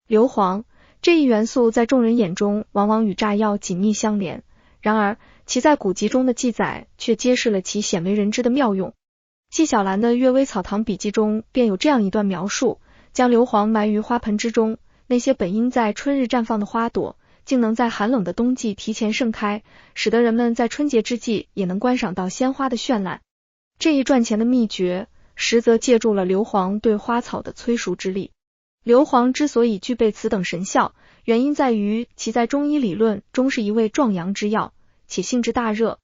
硫磺这一元素在众人眼中往往与炸药紧密相连，然而其在古籍中的记载却揭示了其鲜为人知的妙用。纪晓岚的《阅微草堂笔记》中便有这样一段描述，将硫磺埋于花盆之中，那些本应在春日绽放的花朵，竟能在寒冷的冬季提前盛开，使得人们在春节之际也能观赏到鲜花的绚烂。这一赚钱的秘诀，实则借助了硫磺对花草的催熟之力。硫磺之所以具备此等神效，原因在于其在中医理论中是一味壮阳之药，且性质大热。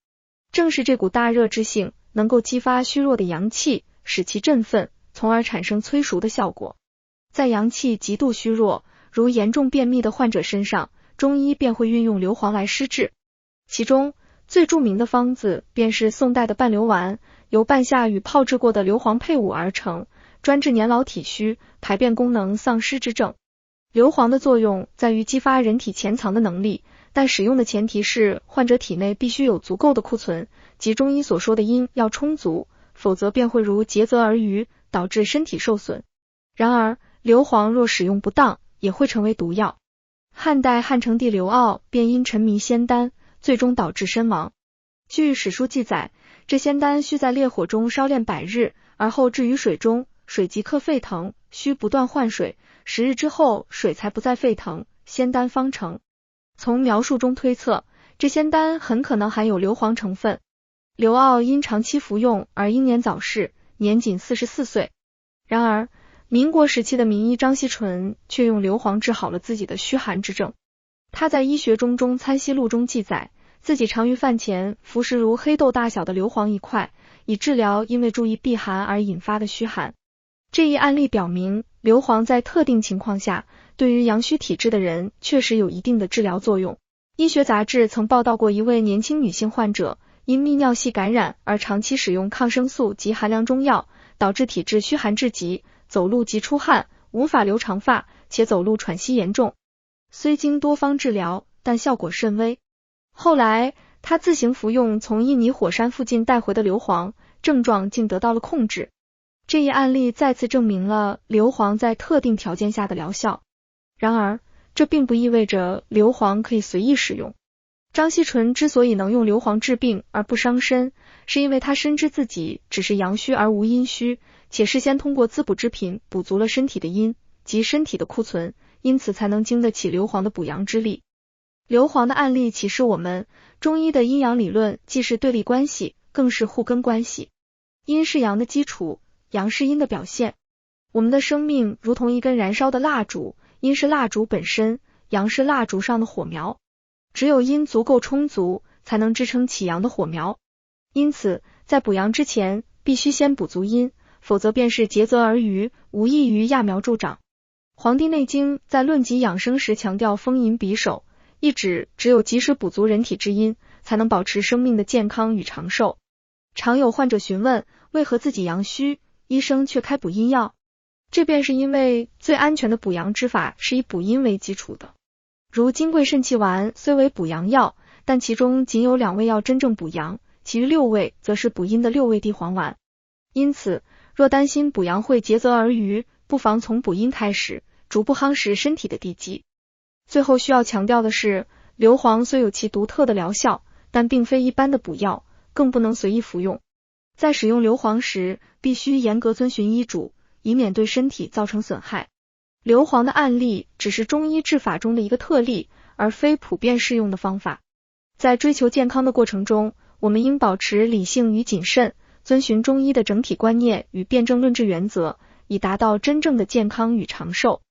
正是这股大热之性，能够激发虚弱的阳气，使其振奋，从而产生催熟的效果。在阳气极度虚弱，如严重便秘的患者身上，中医便会运用硫磺来施治。其中最著名的方子便是宋代的半硫丸，由半夏与泡制过的硫磺配伍而成，专治年老体虚、排便功能丧失之症。硫磺的作用在于激发人体潜藏的能力，但使用的前提是患者体内必须有足够的库存，即中医所说的阴要充足，否则便会如竭泽而渔，导致身体受损。然而硫磺若使用不当，也会成为毒药。汉代汉成帝刘骜便因沉迷仙丹，最终导致身亡。据史书记载，这仙丹需在烈火中烧炼100日，而后置于水中，水即刻沸腾，需不断换水，10日之后水才不再沸腾，仙丹方成。从描述中推测，这仙丹很可能含有硫磺成分。刘骜因长期服用而英年早逝，年仅44岁。然而民国时期的名医张锡纯却用硫磺治好了自己的虚寒之症。他在《医学中参析录》中记载，自己常于饭前服食如黑豆大小的硫磺1块，以治疗因为注意避寒而引发的虚寒。这一案例表明，硫磺在特定情况下，对于阳虚体质的人确实有一定的治疗作用。医学杂志曾报道过一位年轻女性患者，因泌尿系感染而长期使用抗生素及寒凉中药，导致体质虚寒至极，走路即出汗，无法留长发，且走路喘息严重。虽经多方治疗，但效果甚微。后来他自行服用从印尼火山附近带回的硫磺，症状竟得到了控制。这一案例再次证明了硫磺在特定条件下的疗效。然而这并不意味着硫磺可以随意使用。张锡纯之所以能用硫磺治病而不伤身，是因为他深知自己只是阳虚而无阴虚，且事先通过滋补之品补足了身体的阴及身体的库存，因此才能经得起硫磺的补阳之力。硫磺的案例启示我们，中医的阴阳理论既是对立关系，更是互根关系。阴是阳的基础，阳是阴的表现。我们的生命如同一根燃烧的蜡烛，阴是蜡烛本身，阳是蜡烛上的火苗。只有阴足够充足，才能支撑起阳的火苗。因此在补阳之前，必须先补足阴，否则便是竭泽而渔，无益于揠苗助长。黄帝内经在论及养生时强调丰阴匕首，意指只有及时补足人体之阴，才能保持生命的健康与长寿。常有患者询问，为何自己阳虚，医生却开补阴药？这便是因为最安全的补阳之法是以补阴为基础的。如金匮肾气丸虽为补阳药，但其中仅有2味药真正补阳，其余6味则是补阴的6味地黄丸。因此若担心补阳会竭泽而渔，不妨从补阴开始，逐步夯实身体的地基。最后需要强调的是，硫磺虽有其独特的疗效，但并非一般的补药，更不能随意服用。在使用硫磺时，必须严格遵循医嘱，以免对身体造成损害。硫磺的案例只是中医治法中的一个特例，而非普遍适用的方法。在追求健康的过程中，我们应保持理性与谨慎，遵循中医的整体观念与辩证论治原则，以达到真正的健康与长寿。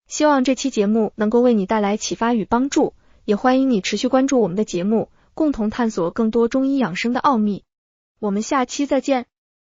希望这期节目能够为你带来启发与帮助，也欢迎你持续关注我们的节目，共同探索更多中医养生的奥秘。我们下期再见。